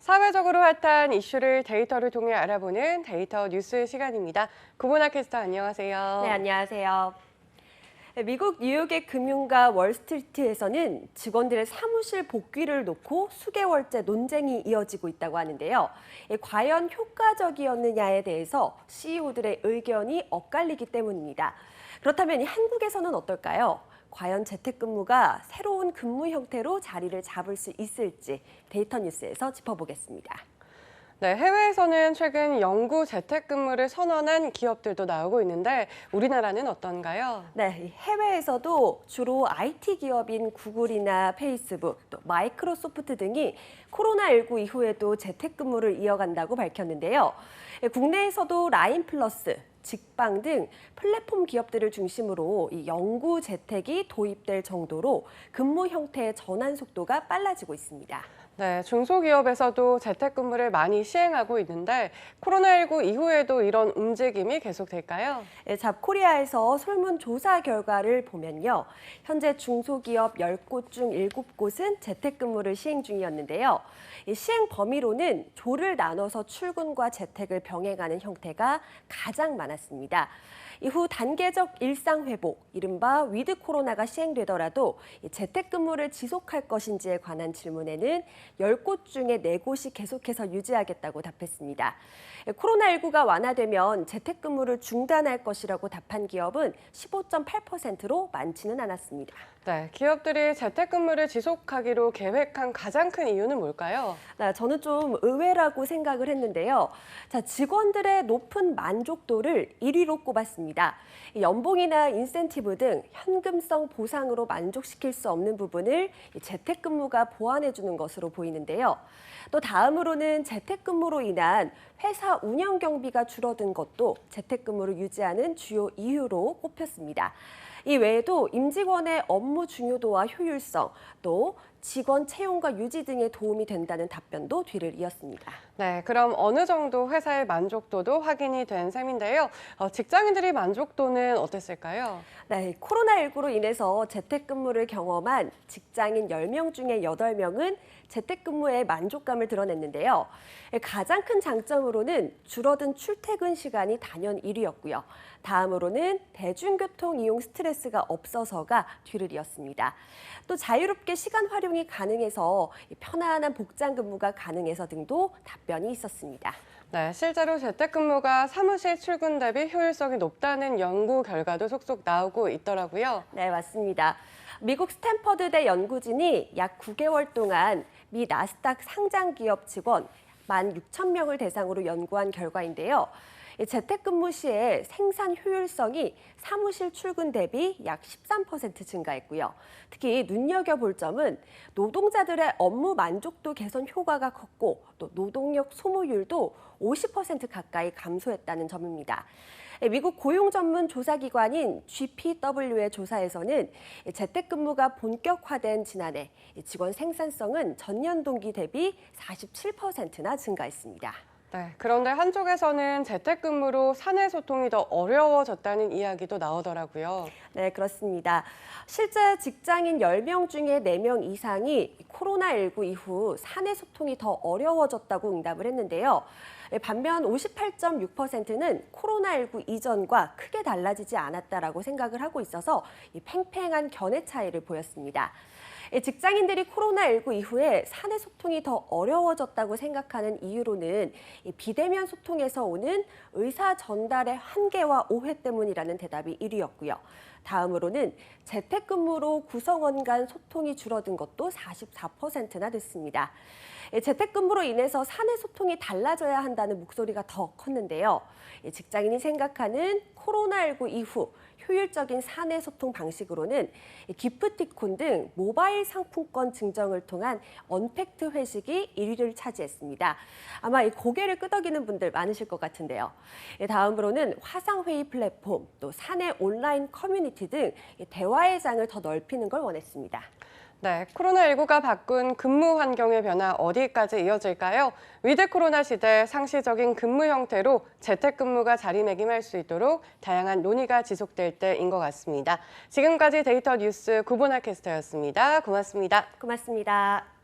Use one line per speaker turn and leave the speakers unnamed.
사회적으로 핫한 이슈를 데이터를 통해 알아보는 데이터 뉴스 시간입니다. 구본아 캐스터 안녕하세요.
네, 안녕하세요. 미국 뉴욕의 금융가 월스트리트에서는 직원들의 사무실 복귀를 놓고 수개월째 논쟁이 이어지고 있다고 하는데요. 과연 효과적이었느냐에 대해서 CEO들의 의견이 엇갈리기 때문입니다. 그렇다면 한국에서는 어떨까요? 과연 재택근무가 새로운 근무 형태로 자리를 잡을 수 있을지 데이터 뉴스에서 짚어보겠습니다.
네, 해외에서는 최근 영구 재택근무를 선언한 기업들도 나오고 있는데 우리나라는 어떤가요?
네, 해외에서도 주로 IT 기업인 구글이나 페이스북, 또 마이크로소프트 등이 코로나19 이후에도 재택근무를 이어간다고 밝혔는데요. 국내에서도 라인플러스, 직방 등 플랫폼 기업들을 중심으로 이 영구 재택이 도입될 정도로 근무 형태의 전환 속도가 빨라지고 있습니다.
네, 중소기업에서도 재택근무를 많이 시행하고 있는데 코로나19 이후에도 이런 움직임이 계속될까요?
잡코리아에서 설문조사 결과를 보면요. 현재 중소기업 10곳 중 7곳은 재택근무를 시행 중이었는데요. 시행 범위로는 조를 나눠서 출근과 재택을 병행하는 형태가 가장 많았습니다. 이후 단계적 일상 회복, 이른바 위드 코로나가 시행되더라도 재택근무를 지속할 것인지에 관한 질문에는 10곳 중에 4곳이 계속해서 유지하겠다고 답했습니다. 코로나19가 완화되면 재택근무를 중단할 것이라고 답한 기업은 15.8%로 많지는 않았습니다.
네, 기업들이 재택근무를 지속하기로 계획한 가장 큰 이유는 뭘까요?
저는 좀 의외라고 생각을 했는데요. 자, 직원들의 높은 만족도를 1위로 꼽았습니다. 연봉이나 인센티브 등 현금성 보상으로 만족시킬 수 없는 부분을 재택근무가 보완해주는 것으로 보이는데요. 또 다음으로는 재택근무로 인한 회사 운영 경비가 줄어든 것도 재택근무를 유지하는 주요 이유로 꼽혔습니다. 이 외에도 임직원의 업무 중요도와 효율성, 또 직원 채용과 유지 등에 도움이 된다는 답변도 뒤를 이었습니다.
네, 그럼 어느 정도 회사의 만족도도 확인이 된 셈인데요. 직장인들의 만족도는 어땠을까요?
네, 코로나19로 인해서 재택근무를 경험한 직장인 10명 중에 8명은 재택근무에 만족감을 드러냈는데요. 가장 큰 장점으로는 줄어든 출퇴근 시간이 단연 1위였고요. 다음으로는 대중교통 이용 스트레스가 없어서가 뒤를 이었습니다. 또 자유롭게 시간 활용이 가능해서 편안한 복장 근무가 가능해서 등도 답변이 있었습니다.
네, 실제로 재택근무가 사무실 출근 대비 효율성이 높다는 연구 결과도 속속 나오고 있더라고요.
네, 맞습니다. 미국 스탠퍼드대 연구진이 약 9개월 동안 미 나스닥 상장 기업 직원 16,000명을 대상으로 연구한 결과인데요. 재택근무 시에 생산 효율성이 사무실 출근 대비 약 13% 증가했고요. 특히 눈여겨볼 점은 노동자들의 업무 만족도 개선 효과가 컸고 또 노동력 소모율도 50% 가까이 감소했다는 점입니다. 미국 고용 전문 조사기관인 GPW의 조사에서는 재택근무가 본격화된 지난해 직원 생산성은 전년 동기 대비 47%나 증가했습니다.
네, 그런데 한쪽에서는 재택근무로 사내 소통이 더 어려워졌다는 이야기도 나오더라고요.
네, 그렇습니다. 실제 직장인 10명 중에 4명 이상이 코로나19 이후 사내 소통이 더 어려워졌다고 응답을 했는데요. 반면 58.6%는 코로나19 이전과 크게 달라지지 않았다라고 생각을 하고 있어서 팽팽한 견해 차이를 보였습니다. 직장인들이 코로나19 이후에 사내 소통이 더 어려워졌다고 생각하는 이유로는 비대면 소통에서 오는 의사 전달의 한계와 오해 때문이라는 대답이 1위였고요. 다음으로는 재택근무로 구성원 간 소통이 줄어든 것도 44%나 됐습니다. 재택근무로 인해서 사내 소통이 달라져야 한다는 목소리가 더 컸는데요. 직장인이 생각하는 코로나19 이후 효율적인 사내 소통 방식으로는 기프티콘 등 모바일 상품권 증정을 통한 언팩트 회식이 1위를 차지했습니다. 아마 이 고개를 끄덕이는 분들 많으실 것 같은데요. 다음으로는 화상회의 플랫폼, 또 사내 온라인 커뮤니티 등 대화의 장을 더 넓히는 걸 원했습니다.
네, 코로나19가 바꾼 근무 환경의 변화 어디까지 이어질까요? 위드 코로나 시대 상시적인 근무 형태로 재택근무가 자리매김할 수 있도록 다양한 논의가 지속될 때인 것 같습니다. 지금까지 데이터 뉴스 구본아 캐스터였습니다. 고맙습니다.
고맙습니다.